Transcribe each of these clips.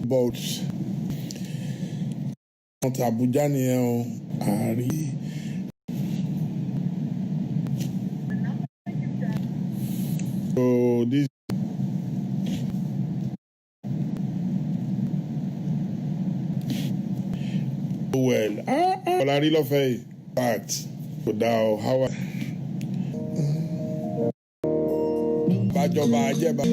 about Abuja nìyẹn Ari. So this well. Olari ló fẹ́ fact. Without how Bàjọba Ajẹ́bà.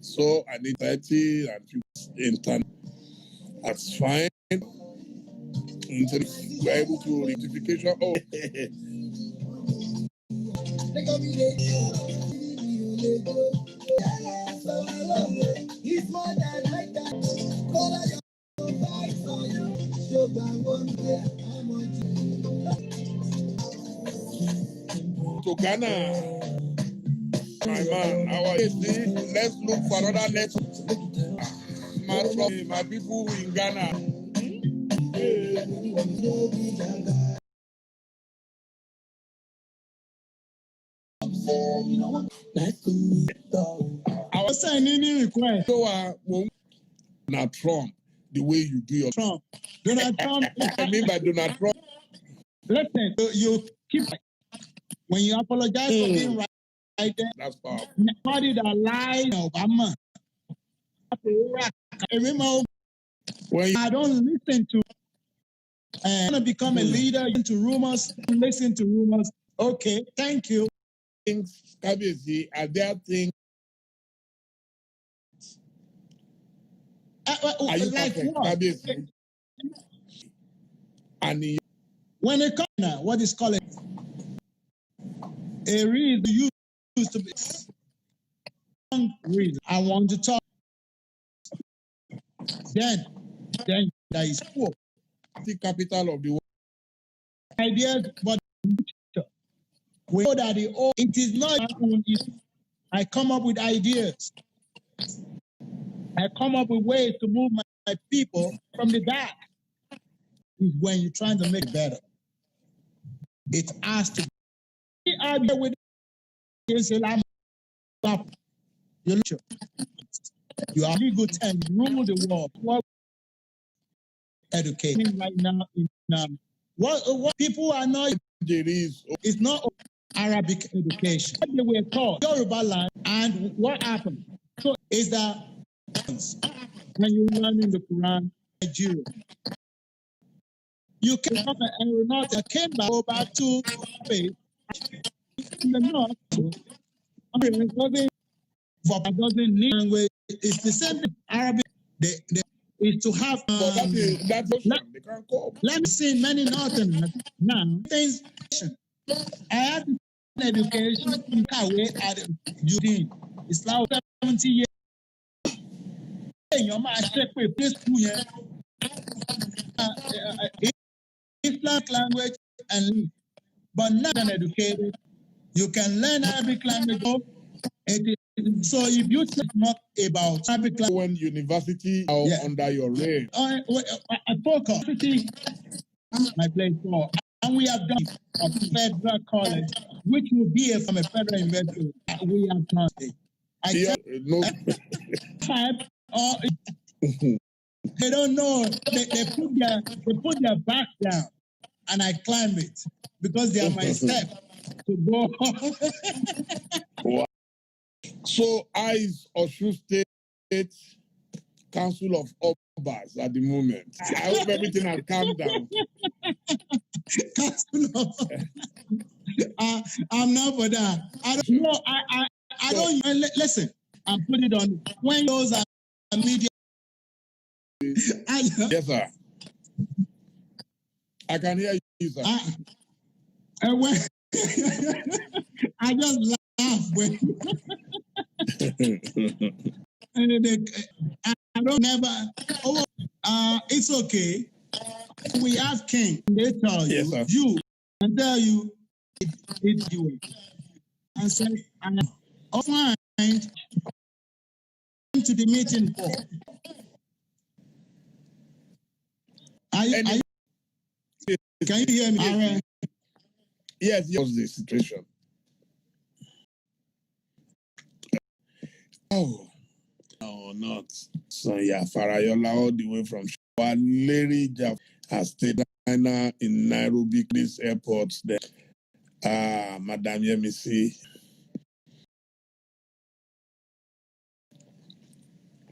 So I need 30 and 50 in time. That's fine. Until we're able to rectification. Oh, to Ghana. My man, how are you? Let's look for another next. My people in Ghana. I was saying any request. So, Donald Trump, the way you do your Trump. Donald Trump. I mean by Donald Trump. Listen, you keep when you apologize for being right there. That's powerful. Nobody that lies, Obama. When I don't listen to, I want to become a leader into rumors, listen to rumors. Okay, thank you. Things, Kabiyesi, are there things? Are you like perfect, what? Kabiyesi? And when it comes now, what is called a reason used to be reason. I want to talk. Then there is hope. The capital of the world. Ideas, but we know that it is not my own. I come up with ideas. I come up with ways to move my people from the back. Is when you're trying to make it better. It has to be argued with you are legal and rule the world. What educating right now in what people are not it's not Arabic education. They were taught Yoruba land, and what happened? So is that when you learn in the Quran, Nigeria, you came up and aeronaut came back to space in the north. Doesn't need language. It's the same thing. Arabic. Is to have. Let me see many northerners now. Things. I have education in Kawe at Judin. It's like 70 years. Your man check with this school here. Islamic language and but not an educated. You can learn Arabic language. So if you think not about Arabic language, when university are under your reign, I focus my place for, and we have done a federal college, which will be from a federal university. We have done it. They don't know. They put their back down, and I climb it because they are my step to go. Wow. So, is Osun State Council of Obas at the moment. I hope everything has calmed down. I'm not for that. I don't listen. I put it on when those are media. Yes, sir. I can hear you, sir. I just laugh when I don't never. Oh, it's okay. We have king. They tell Yes, you, sir. you, and tell you, it's you. And say, I find to the meeting for. Can you hear me? Yes, yes, the situation. Oh, no, not. So, yeah, Farayola all the way from Larry Jaff has stayed in Nairobi, this airport there. Madam Yemisi.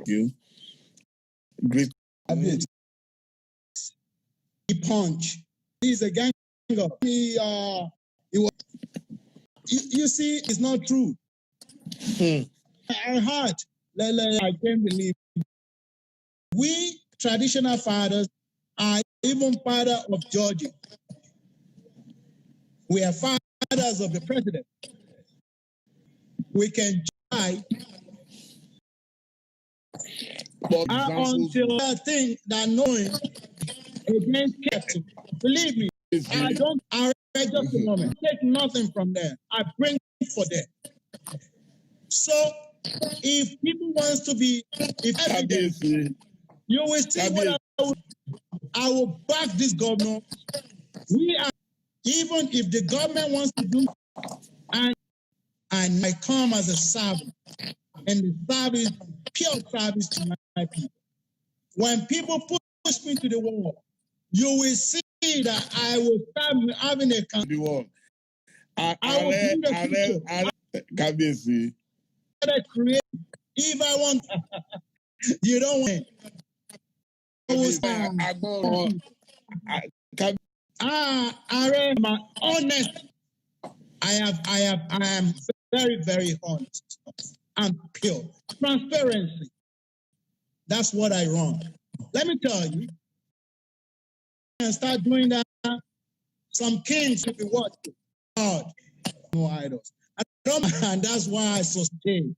You. Great. He punch. He's a gang up. He was, you see, it's not true. I heard. I can't believe. We traditional fathers are even father of Georgia. We are fathers of the president. We can try until I think that knowing against Captain. Believe me, I read just a moment. Take nothing from there. I bring for them. So if people wants to be, if evidence, you will see what I will back this governor. We are, even if the government wants to do, and I come as a servant, and the service, pure service to my people. When people push me to the wall, you will see that I will start having a wall. I will bring a future. Create. If I want, you don't want. I'm honest. I am very, very honest. I'm pure. Transparency. That's what I run. Let me tell you, and start doing that. Some kings will be watching. God, no idols. And that's why I sustain.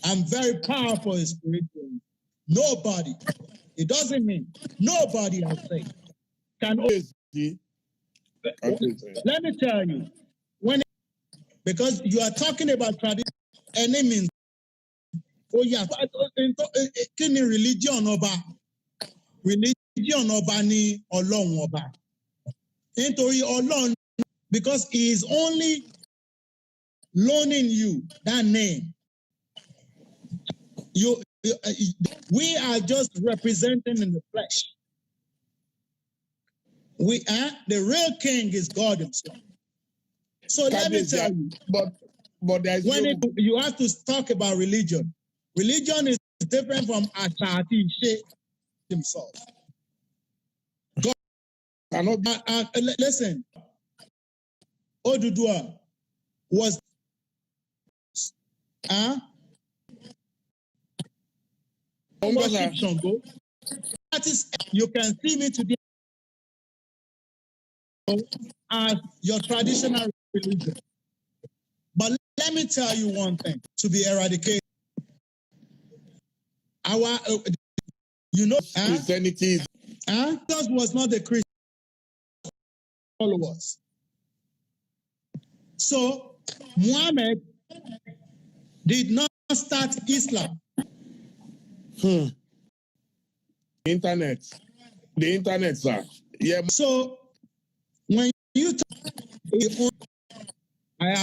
I'm very powerful spiritually. Nobody. It doesn't mean nobody, I say, can. Let me tell you, because you are talking about tradition, enemies. Oh yeah, kí ni religion ọba? Religion ọba ni Ọlọ́run ọba. Nítorí Ọlọ́run, because he is only loaning you that name. We are just representing in the flesh. We are the real king is God himself. So let me tell you, but there's when you have to talk about religion, religion is different from Ashati himself. God cannot. Listen, Oduduwa was worship Shango. That is, you can see me today as your traditional religion. But let me tell you one thing: to be eradicated, our, Christianity. Jesus was not the Christian followers. So Muhammad did not start Islam. The internet, sir. Yeah. So when you talk, I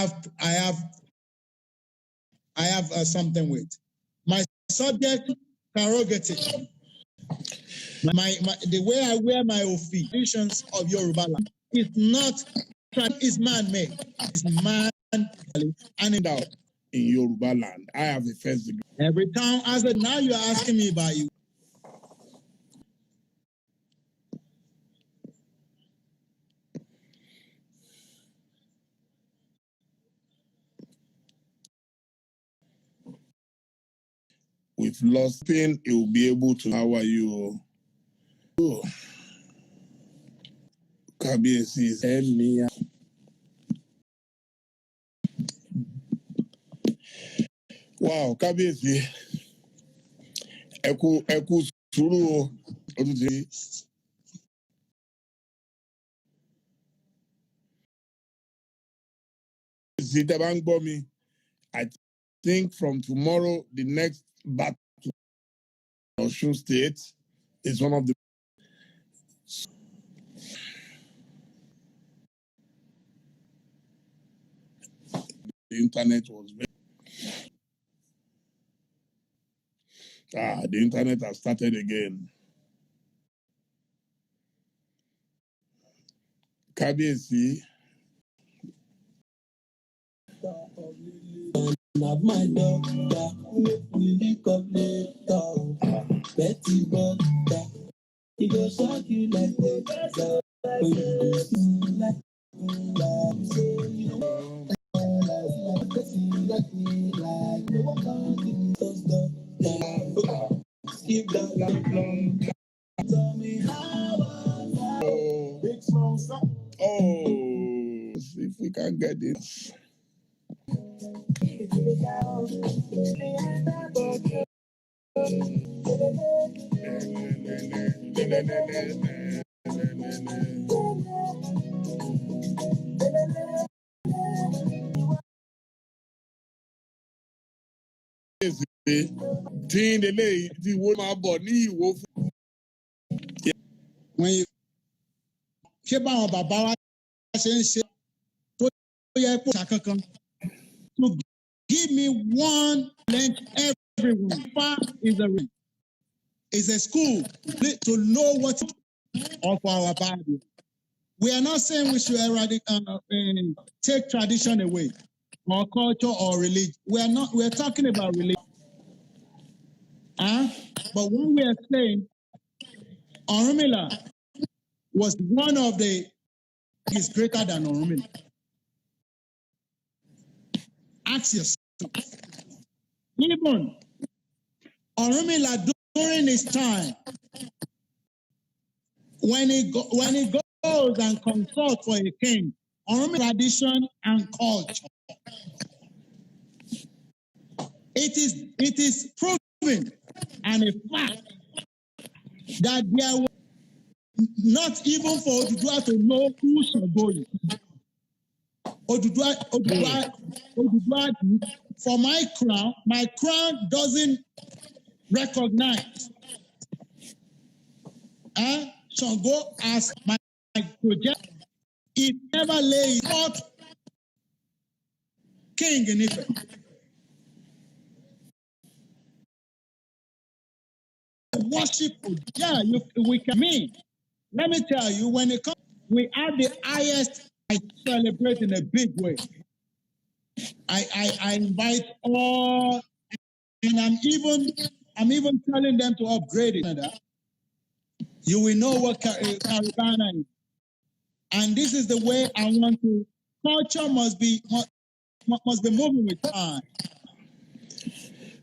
have something with my subject prerogative. The way I wear my officials of Yoruba land is not, is man-made. It's man and out in Yoruba land. I have a first degree. Every time I said, now you're asking me about you. With lost pain, he will be able to. How are you? Oh. Kábíyèsí ẹ̀mí. Wow, Kábíyèsí. Ẹ kú sùúrù o. Ó tún ti. I think from tomorrow, the next battle in Osun State is one of the. The internet was very. The internet has started again. Kábíyèsí. My doctor, we link up later. Betty Doctor, he go shock you like that. Skip that. Tell me how. Big small song. Oh, see if we can get this. Tí Dele ti wo máa bọ̀ ní Ìwó fún. Ṣé báwọn bàbá wa ṣe ń ṣe tó yẹ kó ṣàkankan? To give me one length everyone. Far is a ring. Is a school to know what of our Bible. We are not saying we should take tradition away, or culture or religion. We are not. We are talking about religion. But when we are saying Orunmila was one of the is greater than Orunmila. Ask yourself. Even Orunmila during his time, when he goes and consults for a king, Orunmila tradition and culture. It is proven and a fact that there was not even for Oduduwa to know who Ṣàngó is. Oduduwa, for my crown doesn't recognize Ṣàngó as my project. It never lays out king in Ife. Worship, we can mean. Let me tell you, when it comes, we are the highest. I celebrate in a big way. I invite all, and I'm even telling them to upgrade it. You will know what Caribana is, and this is the way I want to. Culture must be moving with time.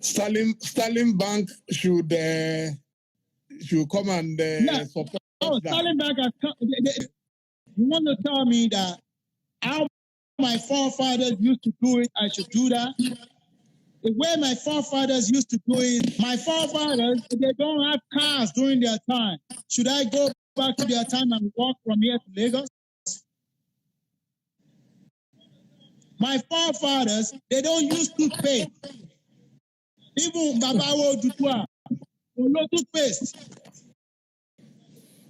Sterling Bank should come and support. Sterling Bank has come. You want to tell me that how my forefathers used to do it, I should do that? The way my forefathers used to do it, my forefathers, they don't have cars during their time. Should I go back to their time and walk from here to Lagos? My forefathers, they don't use toothpaste. Even Babawo Dutwa, no toothpaste.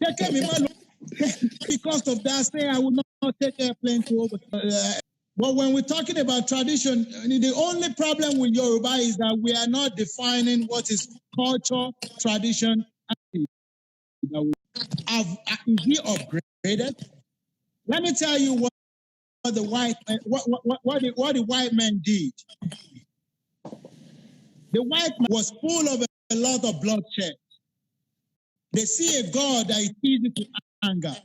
They came in because of that, say I will not take airplane to over. But when we're talking about tradition, the only problem with Yoruba is that we are not defining what is culture, tradition. Is he upgraded? Let me tell you what the white man did. The white man was full of a lot of bloodshed. They see a God that is easy to anger.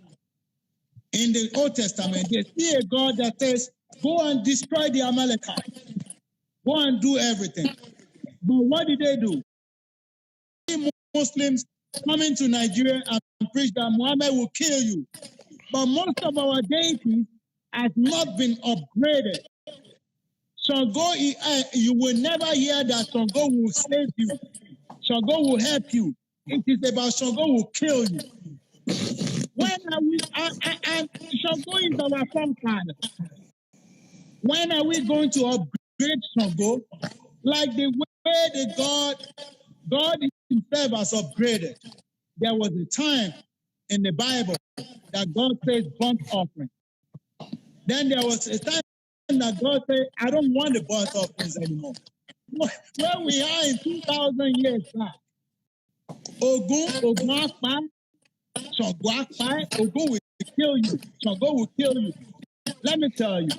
In the Old Testament, they see a God that says, go and destroy the Amalekites. Go and do everything. But what did they do? Muslims coming to Nigeria and preach that Muhammad will kill you. But most of our deities has not been upgraded. Shango, you will never hear that Shango will save you. Shango will help you. It is about Shango will kill you. When are we? And Shango is our forefather. When are we going to upgrade Shango? Like the way the God himself has upgraded. There was a time in the Bible that God says burnt offering. Then there was a time that God said, I don't want the burnt offerings anymore. Where we are in 2,000 years back, Ogun Apa, Shango Apa, Ogun will kill you. Shango will kill you. Let me tell you,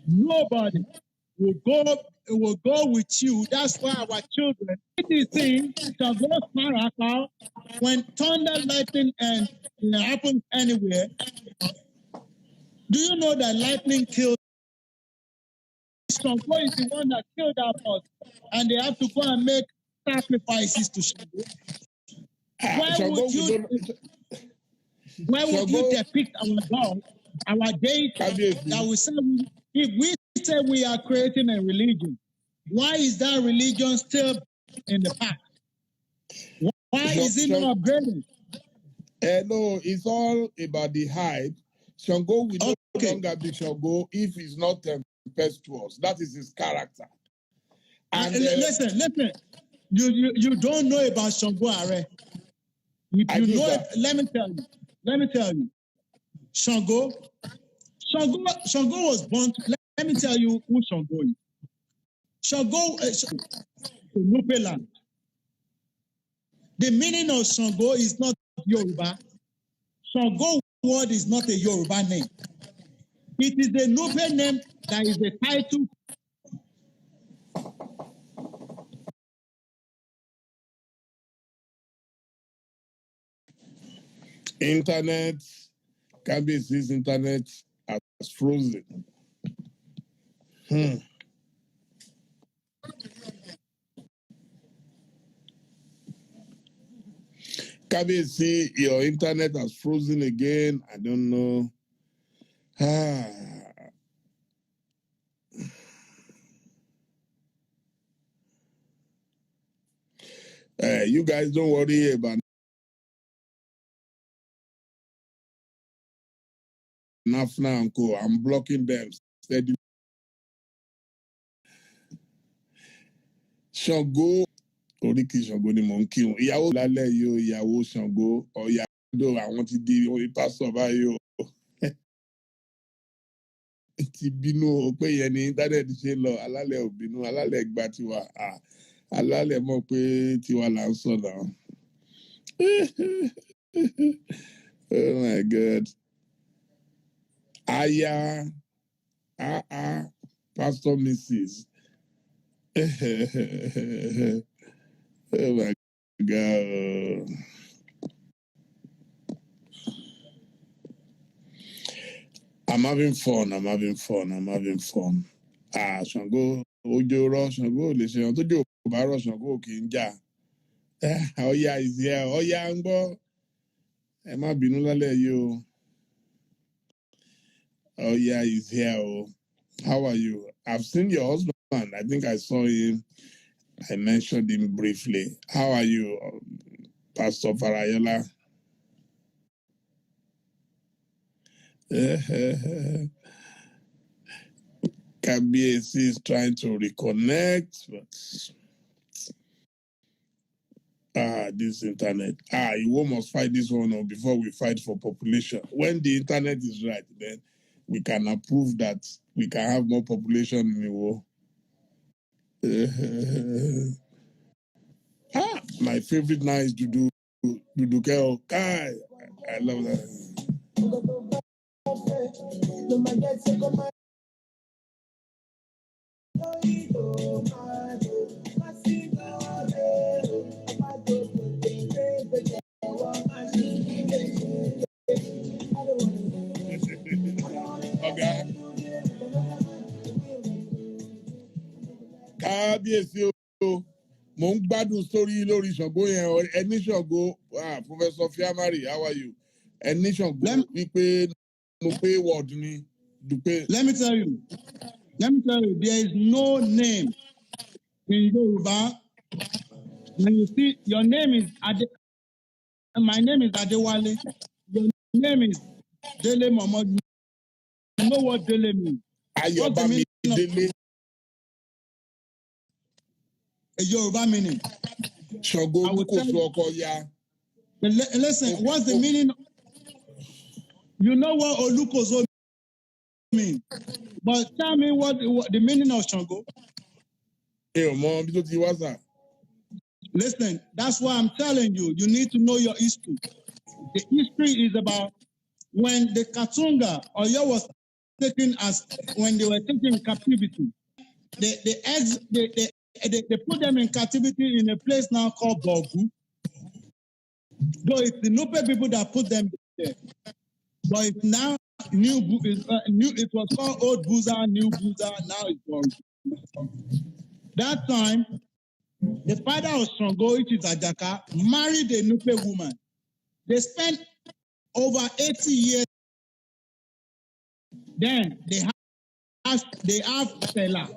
nobody will go with you. That's why our children, it is saying, Shango Paraka, when thunder, lightning, and it happens anywhere. Do you know that lightning kills? Shango is the one that killed our boss, and they have to go and make sacrifices to Shango. Why would you depict our God, our deity, that we say, if we say we are creating a religion, why is that religion still in the past? Why is it not upgraded? No, it's all about the hype. Shango will no longer be Shango if he's not tempestuous. That is his character. And listen. You don't know about Shango, Are. If you know it, let me tell you. Shango was born. Let me tell you who Shango is. Shango Nupe land. The meaning of Shango is not Yoruba. Shango word is not a Yoruba name. It is the Nupe name that is the title. Internet, Kabisi's internet has frozen. Kabisi, your internet has frozen again. I don't know. You guys don't worry about Nafna and Co. I'm blocking them steady. Shango, oríkì Shango ni mò ń kí wọn. Ìyàwó lálẹ́ yìí o, ìyàwó Shango, ọ̀yàdó àwọn ti di pásítọ̀ báyìí o. Ti bínú o pé yẹn ní íńtánẹ́ẹ̀tì ṣe lọ, alálẹ̀ ò bínú, alálẹ̀ gba tiwa. Alálẹ̀ mọ̀ pé tiwa là ń sọ náà. Oh my God. Aya, Pastor Mrs. Oh my God. I'm having fun. Shango, Ojo Ro, Shango, lè ṣe ohun tó jò bá rọ̀ Shango kì í jà. Ọya is here. Ọya ń gbọ́. Ẹ má bínú lálẹ́ yìí o. Ọya is here o. How are you? I've seen your husband. I think I saw him. I mentioned him briefly. How are you, Pastor Farayola? KBAC is trying to reconnect, but this internet. You must fight this one out before we fight for population. When the internet is right, then we can approve that we can have more population in the world. My favorite now is Duduke. I love that. Kábíyèsí o, mò ń gbádùn sórí lórí Ṣàngó yẹn. Ẹni Ṣàngó, Professor Fiamari, how are you? Ẹni Ṣàngó wípé Nupe word ni. Dupe. Let me tell you, there is no name in Yoruba. When you see your name is my name is Adewale. Your name is Dele Momodu. You know what Dele means? What's the meaning of Dele. a Yoruba meaning? Shogo Lukoso Okoya. Listen, what's the meaning? You know what Olukoso means, but tell me what the meaning of Shango. Hey, Mom, listen, that's why I'm telling you, you need to know your history. The history is about when the Katunga Oyo was taken as when they were taken in captivity. They put them in captivity in a place now called Bogu. Though it's the Nupe people that put them there, but it's now new. It was called Old Buza, New Buza. Now it's Bogu. That time, the father of Shango, which is Ajaka, married a Nupe woman. They spent over 80 years. Then they have Stella.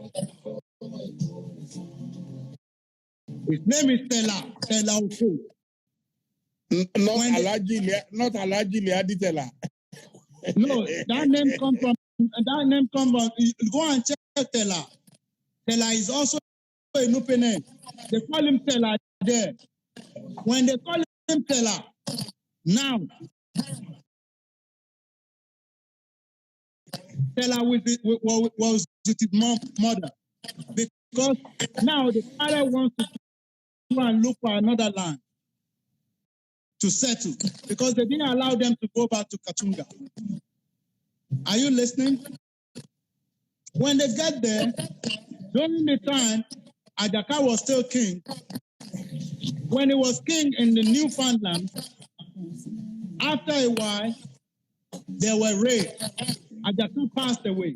His name is Stella Oko. Not Alaji Leaditela. No, that name comes from. Go and check Stella. Stella is also a Nupe name. They call him Stella there. When they call him Stella, now Stella was with his mother, because now the father wants to go and look for another land to settle, because they didn't allow them to go back to Katunga. Are you listening? When they get there, during the time Ajaka was still king, when he was king in the Newfoundland, after a while, there were raids. Ajaka passed away.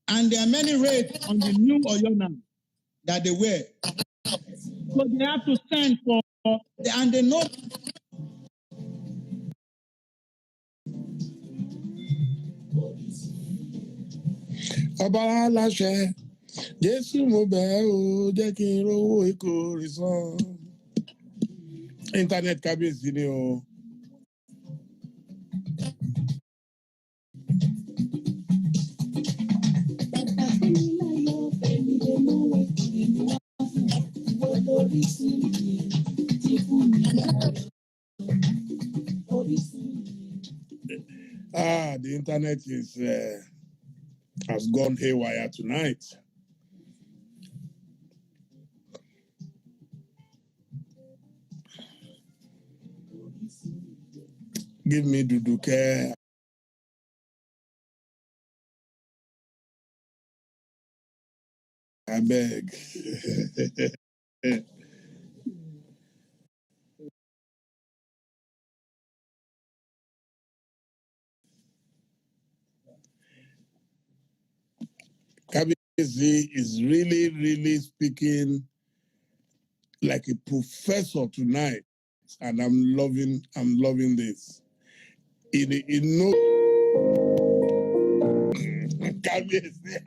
And there are many raids on the new Oyo now that they were. So they have to send for, and they know. Ọba aláṣẹ, Jésù mo bẹ̀ ọ́, jẹ́ kí n rówó ìkórè san. Internet kábíyèsí ni o. The internet has gone haywire tonight. Give me Duduke. I beg. Kabiyesi is really speaking like a professor tonight, and I'm loving this. In no Kabiyesi,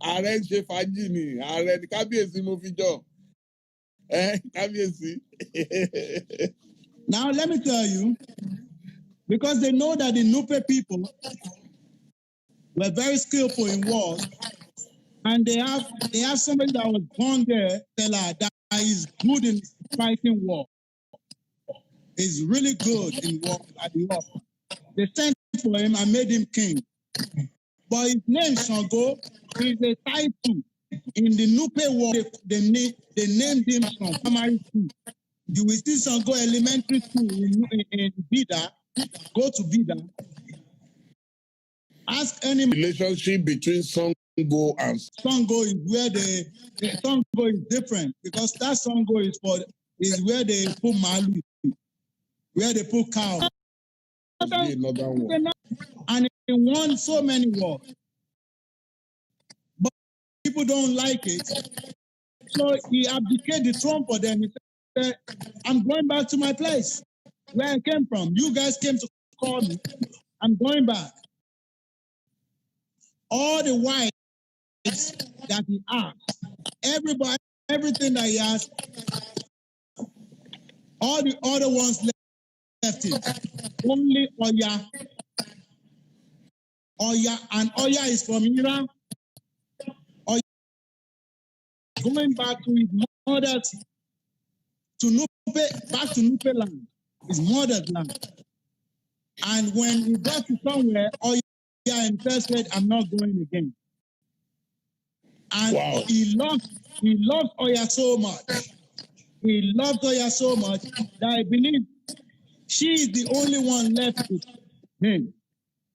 ààrẹ ń ṣe fàájì ni, ààrẹ ni Kabiyesi mo fi jọ. Kabiyesi. Now let me tell you, because they know that the Nupe people were very skillful in wars, and they have somebody that was born there, Stella, that is good in fighting war. He's really good in war at the war. They sent for him and made him king. But his name Shango is a title. In the Nupe war, they named him Shango Primary School. You will see Shango Elementary School in Bida. Go to Bida. Ask any relationship between Sango and Sango is where the Sango is different, because that Sango is where they put Malu, where they put cow. Another one. And he won so many wars. But people don't like it. So he abdicated the throne for them. He said, I'm going back to my place where I came from. You guys came to call me. I'm going back. All the wives that he asked, everything that he asked, all the other ones left it. Only Oya. And Oya is from Iran. Oya going back to his mother's, back to Nupe land, his mother's land. And when he got to somewhere, Oya himself said, I'm not going again. And wow. he loves Oya so much. He loves Oya so much that I believe she is the only one left with him.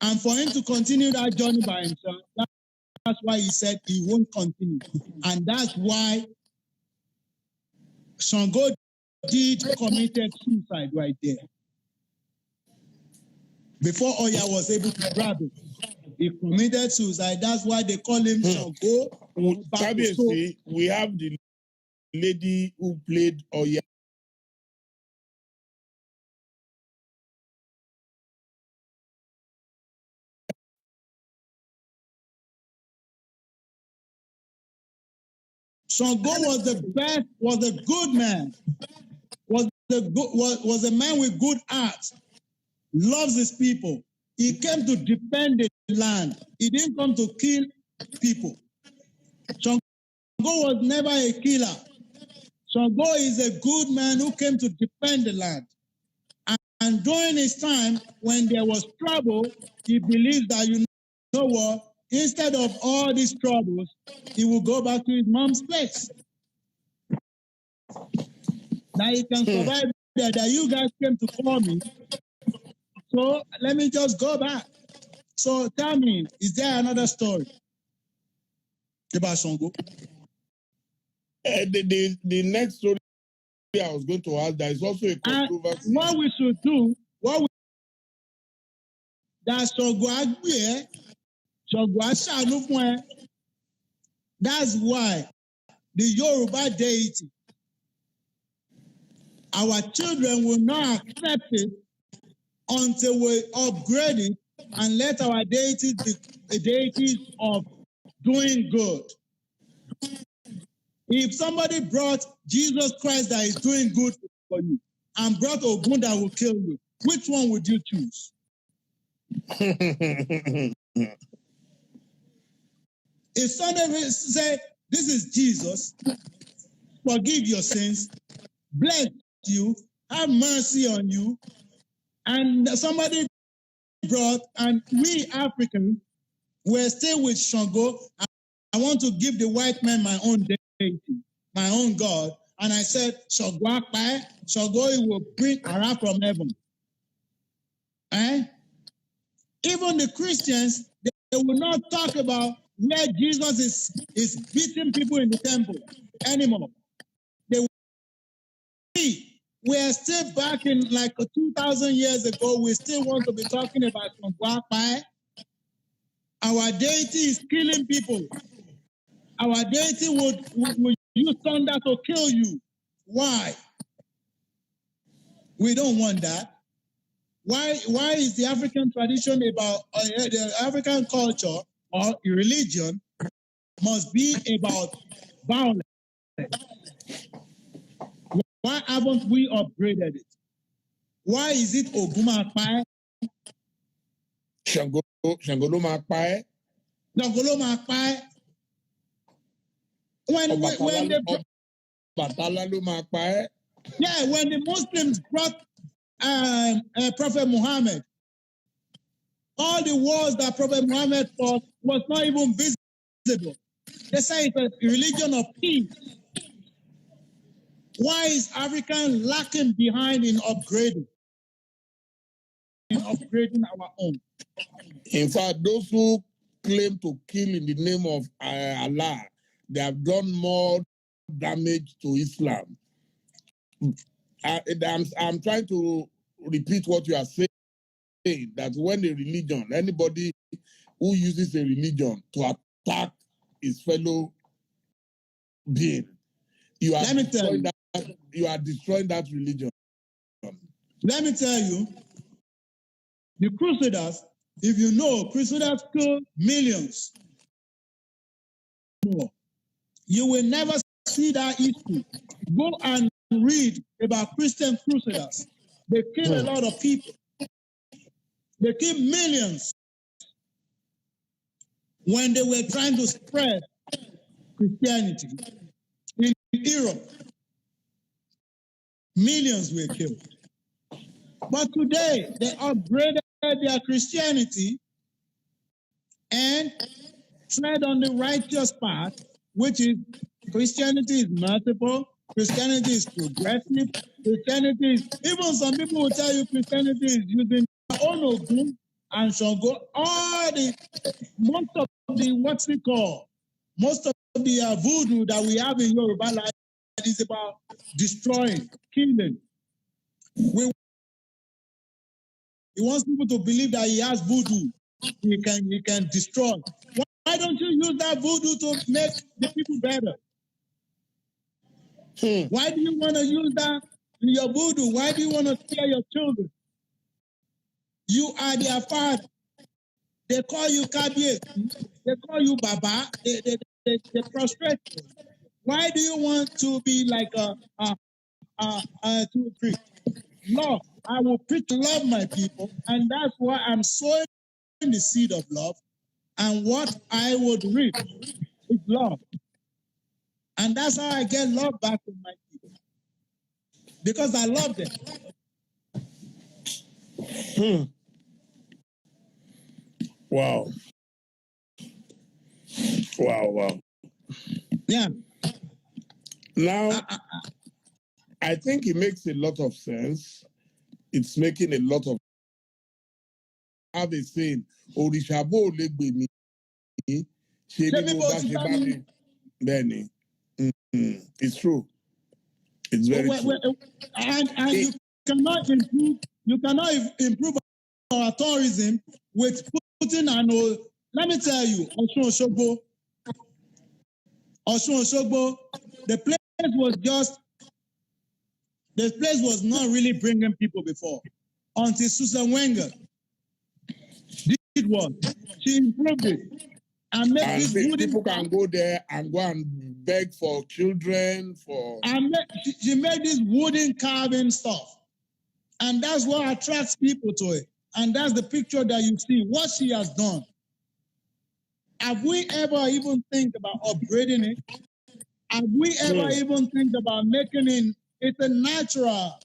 And for him to continue that journey by himself, that's why he said he won't continue. And that's why Shango did committed suicide right there. Before Oya was able to grab it, he committed suicide. That's why they call him Shango. We have the lady who played Oya. Shango was the best, was a good man, was a man with good heart, loves his people. He came to defend the land. He didn't come to kill people. Shango was never a killer. Shango is a good man who came to defend the land. And during his time, when there was trouble, he believed that, you know what, instead of all these troubles, he will go back to his mom's place. Now he can survive there, that you guys came to call me. So let me just go back. So tell me, is there another story about Shango? The next story I was going to ask, there is also a controversy. What we should do, that Shango Agbe, Shango Asanu fún ẹ. That's why the Yoruba deity, our children will not accept it until we upgrade it and let our deities be deities of doing good. If somebody brought Jesus Christ that is doing good for you and brought Ogun that will kill you, which one would you choose? If somebody say, this is Jesus, forgive your sins, bless you, have mercy on you, and somebody brought, and we Africans, we're still with Shango, I want to give the white man my own deity, my own God, and I said, Shango will bring Ara from heaven. Even the Christians, they will not talk about where Jesus is beating people in the temple anymore. We are still back in like 2,000 years ago. We still want to be talking about Shango. Our deity is killing people. Our deity would use thunder to kill you. Why? We don't want that. Why is the African tradition about the African culture or religion must be about violence? Why haven't we upgraded it? Why is it Ogumapai? Shango ló máa pa ẹ́. Shango ló máa pa ẹ́. When Ọbàtálá ló máa pa ẹ́. Yeah, when the Muslims brought Prophet Muhammad, all the wars that Prophet Muhammad fought was not even visible. They say it's a religion of peace. Why is African lacking behind in upgrading our own? In fact, those who claim to kill in the name of Allah, they have done more damage to Islam. I'm trying to repeat what you are saying, that when a religion, anybody who uses a religion to attack his fellow being, you are destroying that religion. Let me tell you, The Crusaders, if you know, Crusaders killed millions more. You will never see that history. Go and read about Christian Crusaders. They killed a lot of people. They killed millions when they were trying to spread Christianity in Europe. Millions were killed. But today, they upgraded their Christianity and tread on the righteous path, which is Christianity is merciful, Christianity is progressive, Christianity is, even some people will tell you Christianity is using their own Ogun and Shango, most of the, what's it called? Most of the voodoo that we have in Yoruba life is about destroying, killing. He wants people to believe that he has voodoo. He can destroy. Why don't you use that voodoo to make the people better? Why do you want to use that in your voodoo? Why do you want to scare your children? You are their father. They call you Kabies. They call you Baba. They prostrate you. Why do you want to be like to preach? Love. I will preach love my people, and that's why I'm sowing the seed of love, and what I would reap is love. And that's how I get love back from my people. Because I love them. Wow. Wow. Yeah. Now, I think it makes a lot of sense. It's making a lot of. I have a saying, Orishabo legbe mi, Benny. It's true. It's very true. And you cannot improve our tourism with putting an old. Let me tell you, Osun Osogbo, the place was not really bringing people before until Susan Wenger did what? She improved it and made this wooden. People can go there and go and beg for children for. And she made this wooden carving stuff, and that's what attracts people to it. And that's the picture that you see. What she has done. Have we ever even think about upgrading it? Have we ever even think about making it? It's a natural,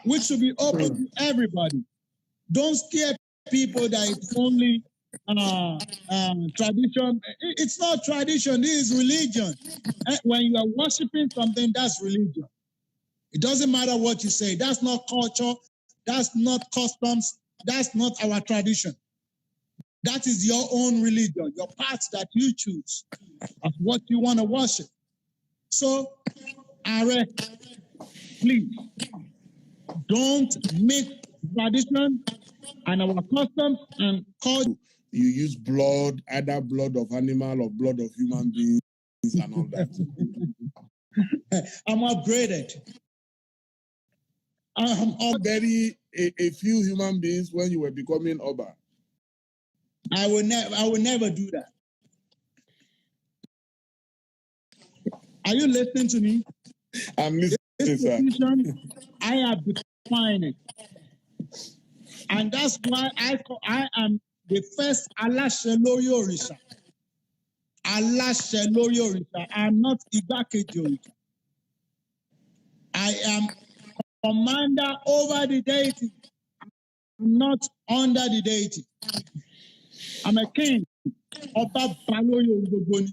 which should be open to everybody. Don't scare people that it's only tradition. It's not tradition. This is religion. When you are worshiping something, that's religion. It doesn't matter what you say. That's not culture. That's not customs. That's not our tradition. That is your own religion, your path that you choose of what you want to worship. So, Are, please, don't make tradition and our customs and culture. You use blood, either blood of animal or blood of human beings and all that. I'm upgraded. Bury a few human beings when you were becoming Oba. I will never do that. Are you listening to me? I'm listening, sir. I have defined it. And that's why I am the first Alashe Lori Orisha. Alashe Lori Orisha. I am not Igbákejì Orisha. I am commander over the deity. I'm not under the deity. I'm a king. Ọba Balórí gbogbo ni.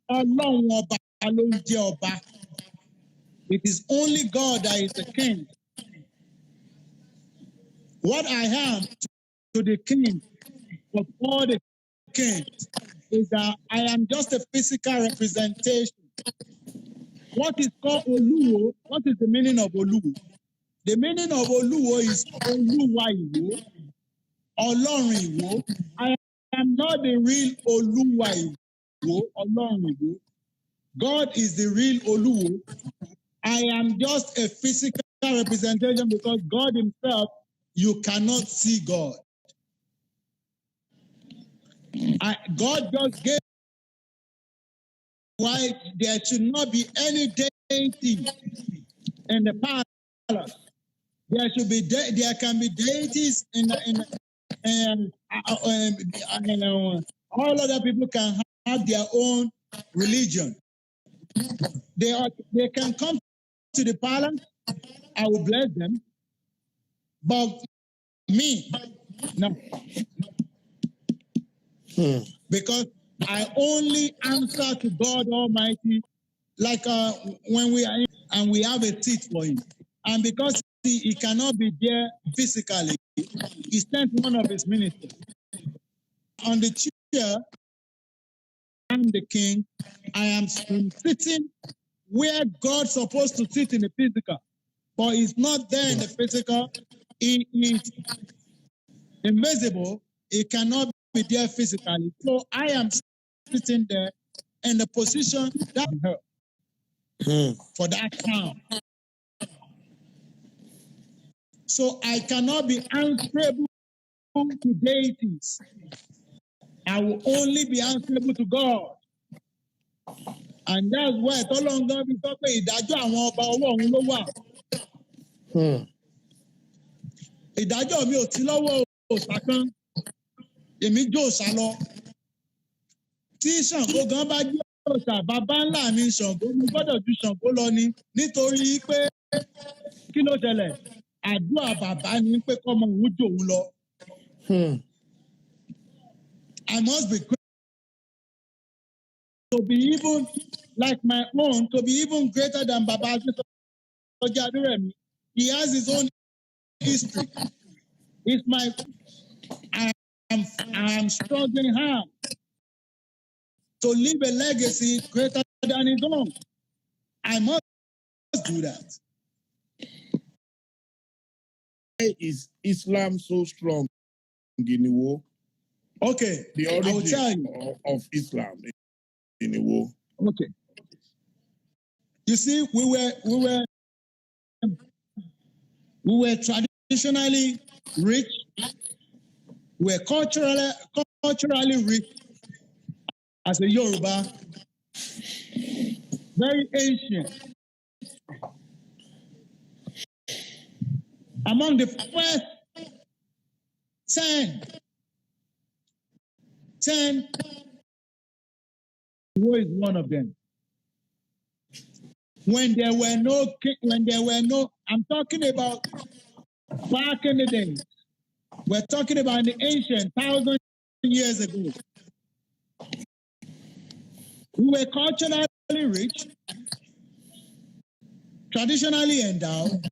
Ọlọ́run ọba ló ń jẹ́ ọba. It is only God that is the king. What I am to the king of all the kings is that I am just a physical representation. What is called Oluwo? What is the meaning of Oluwo? The meaning of Oluwo is Oluwa Iwo, Ọlọ́run Iwo. I am not the real Oluwa Iwo, Ọlọ́run Iwo. God is the real Oluwo. I am just a physical representation because God himself, you cannot see God. God just gave why there should not be any deity in the palace. There can be deities all other people can have their own religion. They can come to the palace. I will bless them, but me, no, because I only answer to God Almighty. Like when we are in, and we have a seat for him, and because he cannot be there physically, he sent one of his ministers on the chair. I'm the king. I am sitting where God's supposed to sit in the physical, but he's not there in the physical. He is invisible. He cannot be there physically. So I am sitting there in the position that her for that crown. So I cannot be answerable to deities. I will only be answerable to God. And that's why Tọ́lọ́ngán fi sọ pé ìdájọ́ àwọn ọba ọwọ́ òun ló wà. Ìdájọ́ mi ò sí lọ́wọ́ òòṣà kan, èmi jó òòṣà lọ. Tí Ṣàngó gan bá jẹ́ òòṣà bàbá ńlá mi Ṣàngó, mo gbọ́dọ̀ ju Ṣàngó lọ ni nítorí pé kí ló ṣẹlẹ̀? Àdúrà bàbá ni pé kọ́mọ òun jò òun lọ. I must be to be even like my own, to be even greater than Baba Adewale. He has his own history. It's I am struggling hard to leave a legacy greater than his own. I must do that. Why is Islam so strong in Oluwo? Okay, the origin of Islam in Oluwo. Okay. You see, we were traditionally rich. We were culturally rich as a Yoruba, very ancient. Among the first 10, Oluwo is one of them. When there were no, I'm talking about back in the day. We're talking about the ancient 1,000 years ago. We were culturally rich, traditionally endowed.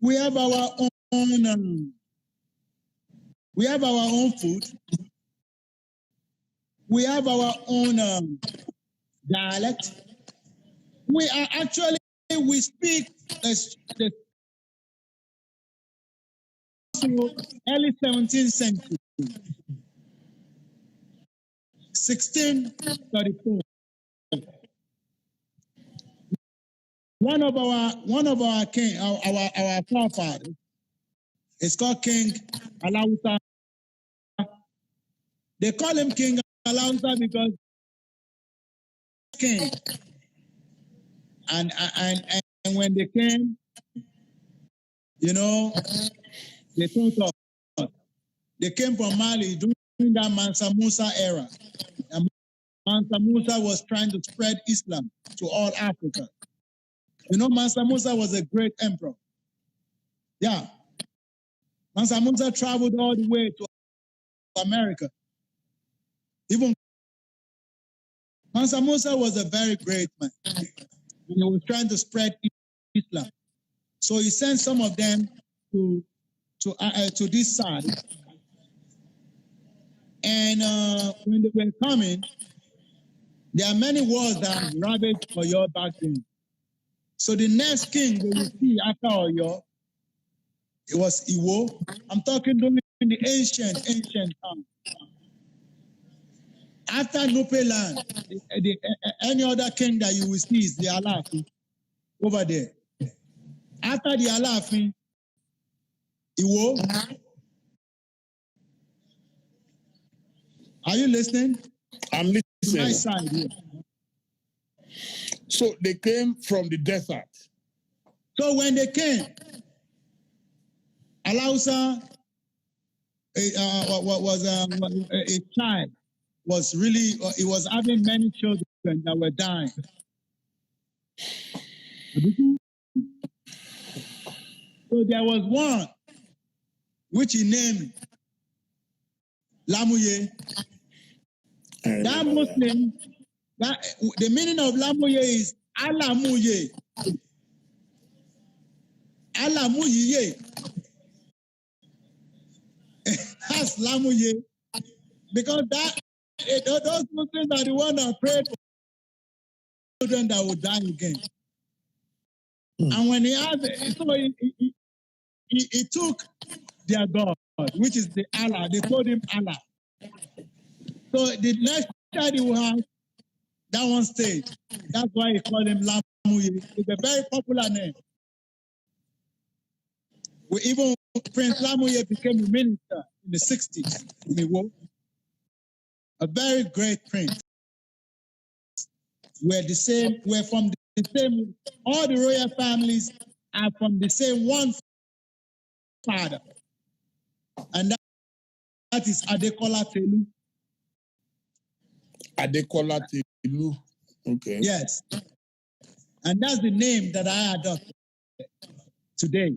We have our own. We have our own food. We have our own dialect. We speak the early 17th century, 1634. One of our king, our forefathers, is called King Alausa. They call him King Alausa because king. And when they came, they told us they came from Mali during that Mansa Musa era. And Mansa Musa was trying to spread Islam to all Africa. Mansa Musa was a great emperor. Yeah. Mansa Musa traveled all the way to America. Even Mansa Musa was a very great man. He was trying to spread Islam. So he sent some of them to this side. And when they were coming, there are many wars that ravaged Oyo back then. So the next king that you see after Oyo, it was Iwo. I'm talking during the ancient time. After Nupe land, any other king that you will see is the Alaafin. over there. After the Aláàfin, Iwo. Are you listening? I'm To my listening. side here. So they came from the desert. So when they came, Alausa was a child, was really, he was having many children that were dying. So there was one which he named Lamuye. That Muslim, the meaning of Lamuye is Alamuye. Alamuye. That's Lamuye. Because those Muslims are the ones that prayed for children that would die again. And when he had, so he took their God, which is the Allah. They called him Allah. So the next child he will have, that one stayed. That's why he called him Lamuye. It's a very popular name. Even Prince Lamuye became a minister in the 60s in Iwo. A very great prince. We're from the same, all the royal families are from the same one father. And that is Adekola Telu. Adekola Telu. Okay. Yes. And that's the name that I adopted today.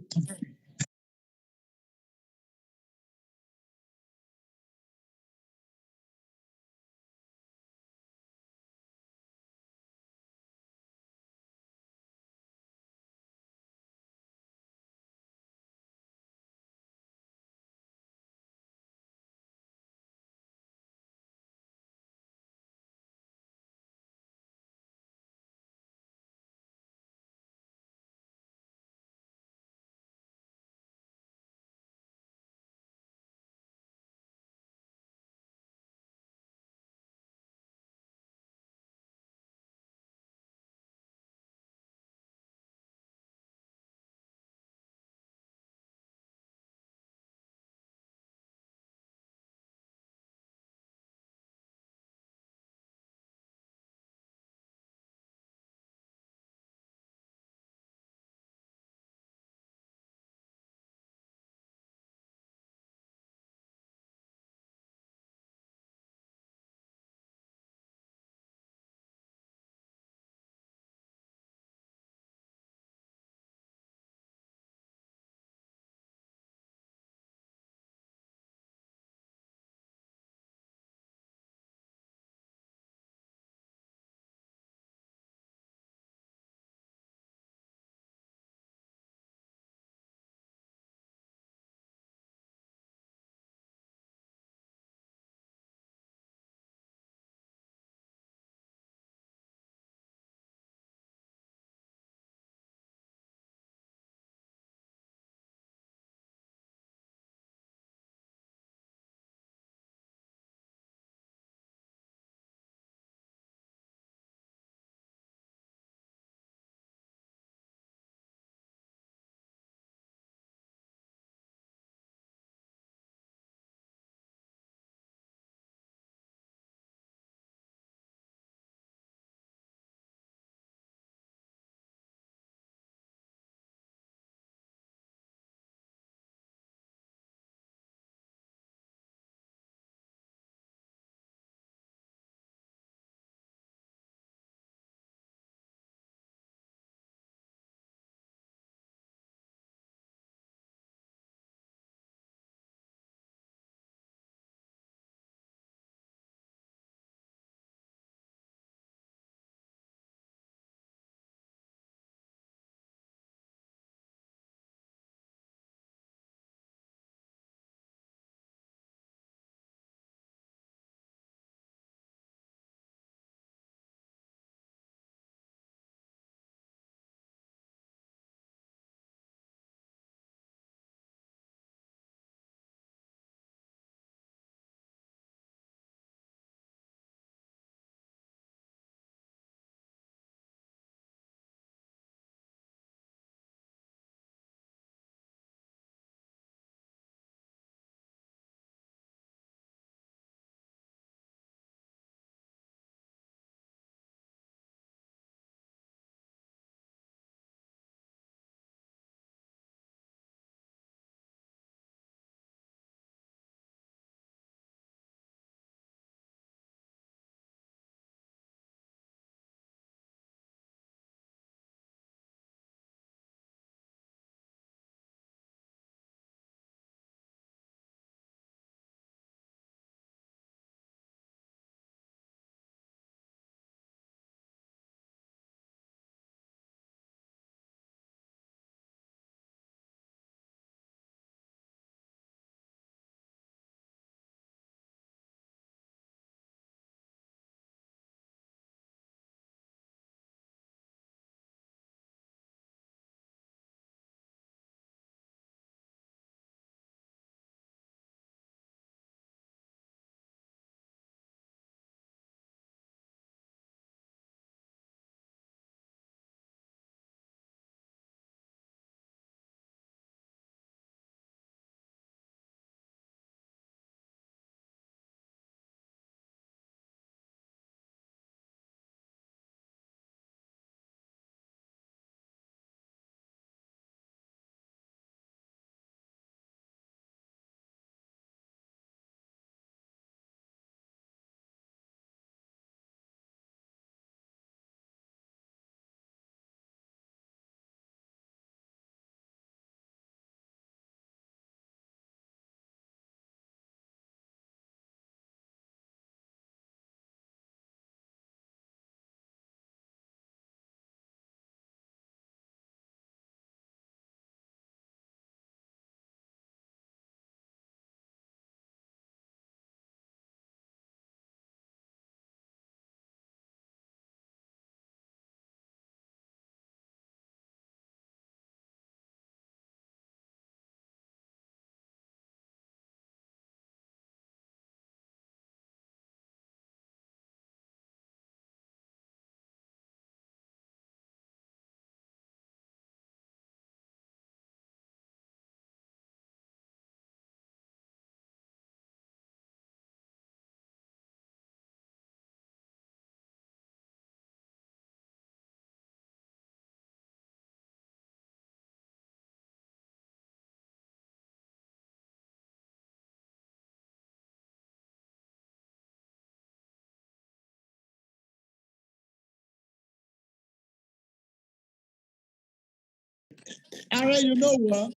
Are you know what?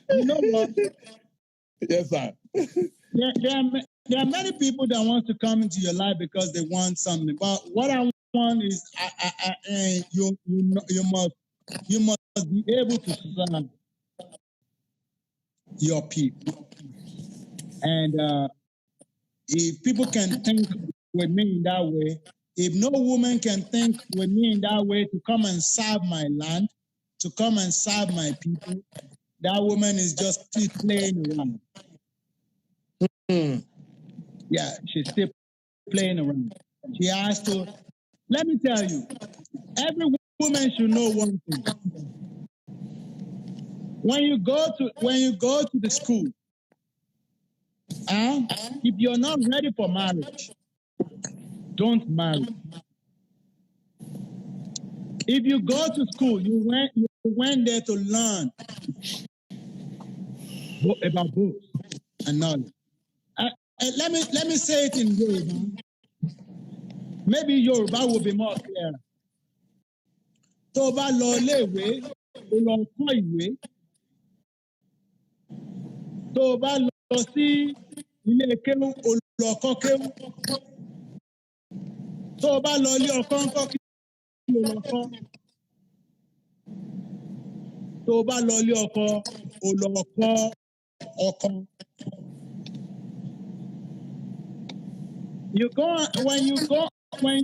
You know what? Yes, sir. There are many people that want to come into your life because they want something. But what I want is, you must be able to serve your people. And if people can think with me in that way, if no woman can think with me in that way to come and serve my land, to come and serve my people, that woman is just still playing around. Yeah, she's still playing around. She has to. Let me tell you, every woman should know one thing. When you go to the school, if you're not ready for marriage, don't marry. If you go to school, you went there to learn about books and knowledge. Let me say it in Yoruba. Maybe Yoruba will be more clear. Tó o bá lọ iléèwé, o lọ kọ́ ìwé. Tó o bá lọ sí ilé kéwú, o lọ kọ́ kéwú. Tó o bá lọ ilé ọkọ ńkọ́ kí o lọ kọ́. Tó o bá lọ ilé ọkọ, o lọ kọ́ ọkọ. When you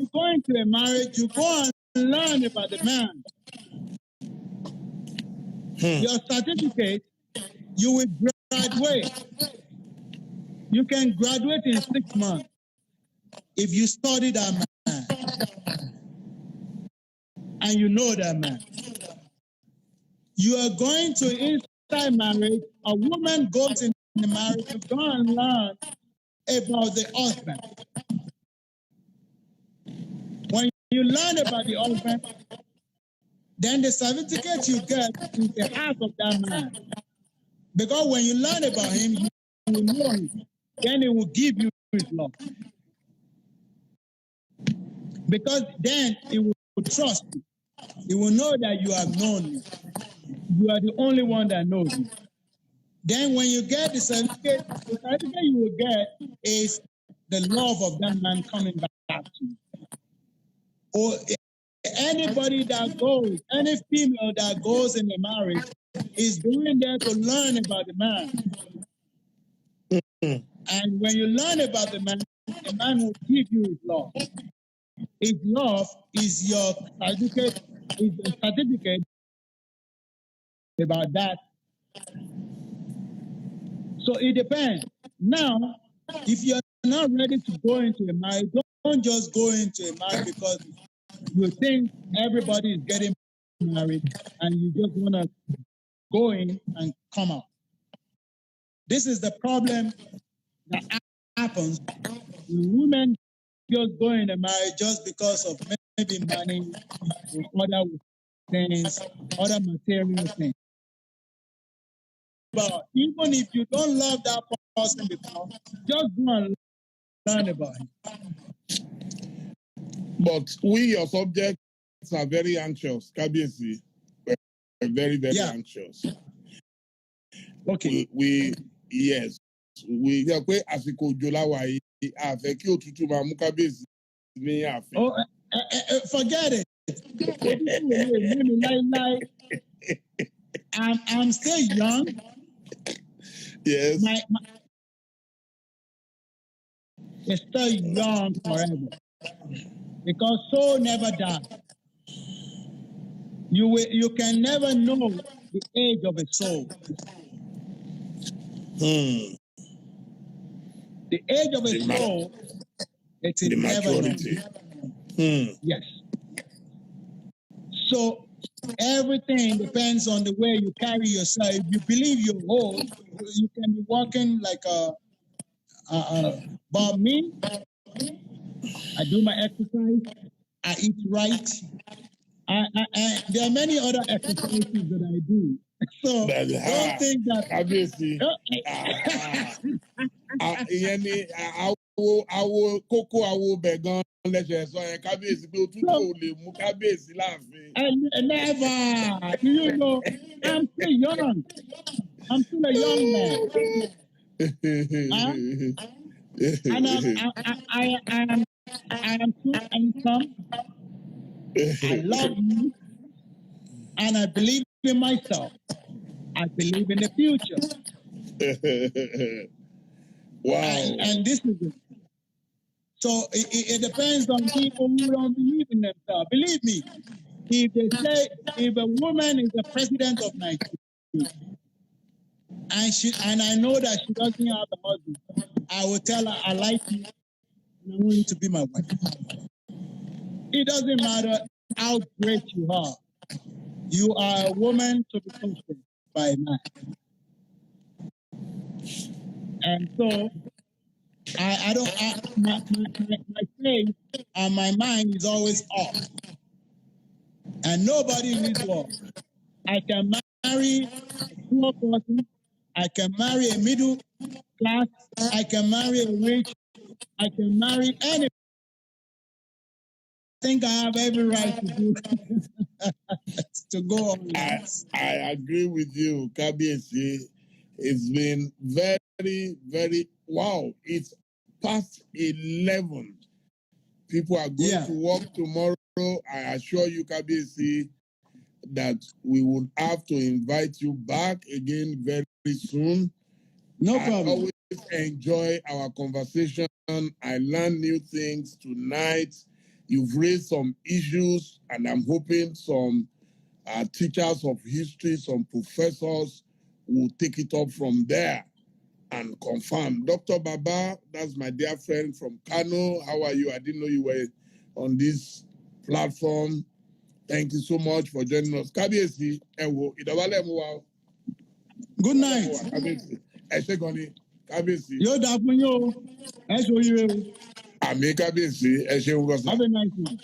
go into a marriage, you go and learn about the man. Your certificate, you will graduate. You can graduate in 6 months if you study that man and you know that man. You are going to inside marriage. A woman goes into the marriage to go and learn about the husband. When you learn about the husband, then the certificate you get is the heart of that man. Because when you learn about him, you will know him. Then he will give you his love. Because then he will trust you. He will know that you have known him. You are the only one that knows him. Then when you get the certificate you will get is the love of that man coming back to you. Or anybody that goes, any female that goes in a marriage is going there to learn about the man. And when you learn about the man will give you his love. His love is your certificate about that. So it depends. Now, if you're not ready to go into a marriage, don't just go into a marriage because you think everybody is getting married and you just want to go in and come out. This is the problem that happens when women just go in a marriage just because of maybe money or other things, other material things. But even if you don't love that person before, just go and learn about him. But we, your subjects, are very anxious. Kabiyesi, we're very, very anxious. Okay. Yes. We pé àsìkò òjò láwa yìí àfẹ́ kí òtútù máa mú Kábíyèsí ní ààfin. Oh, forget it. I'm still young. Yes. It's still young forever. Because soul never dies. You can never know the age of a soul. The age of a soul, it's in never knowing. Yes. So everything depends on the way you carry yourself. If you believe you're old, you can be walking like but me, I do my exercise, I eat right. There are many other exercises that I do. So don't think that. Obviously. ìyẹn ni awo kókó awo bẹ̀ gan lẹ́sẹ̀ sọ yẹn kábíyèsí pé òtútù ò lè mú kábíyèsí láàfin. Never. Do you know? I'm still young. I'm still a young man. Huh? And I am too handsome. I love you. And I believe in myself. I believe in the future. Wow. And this is it. So it depends on people who don't believe in themselves. Believe me, if they say if a woman is the president of Nigeria and I know that she doesn't have a husband, I will tell her I like you and I want you to be my wife. It doesn't matter how great you are. You are a woman to be conquered by a man. And so my faith and my mind is always off. And nobody in this world. I can marry a poor person. I can marry a middle class. I can marry a rich. I can marry anyone. I think I have every right to do to go on. I agree with you, Kabiyesi. It's been very, very wow. It's past 11. People are going to work tomorrow. I assure you, Kabiyesi, that we would have to invite you back again very soon. No problem. I always enjoy our conversation. I learn new things tonight. You've raised some issues, and I'm hoping some teachers of history, some professors will take it up from there and confirm. Dr. Baba, that's my dear friend from Kano. How are you? I didn't know you were on this platform. Thank you so much for joining us. Kábíyèsí, ẹ wò, ìdọ̀bálẹ̀ mú wa o. Good night. Kábíyèsí, ẹ ṣé gan ni. Kábíyèsí. Yóò dà fún yín o. Ẹ ṣe oríire o. Àmì Kábíyèsí, ẹ ṣeun gan sir. Have a nice one.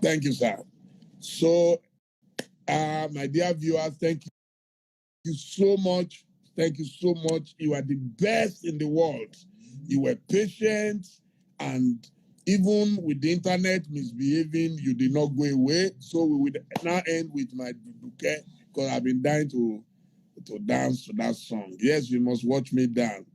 Thank you, sir. So, my dear viewers, thank you so much. Thank you so much. You are the best in the world. You were patient, and even with the internet misbehaving, you did not go away. So we will now end with my duduke, because I've been dying to dance to that song. Yes, you must watch me dance.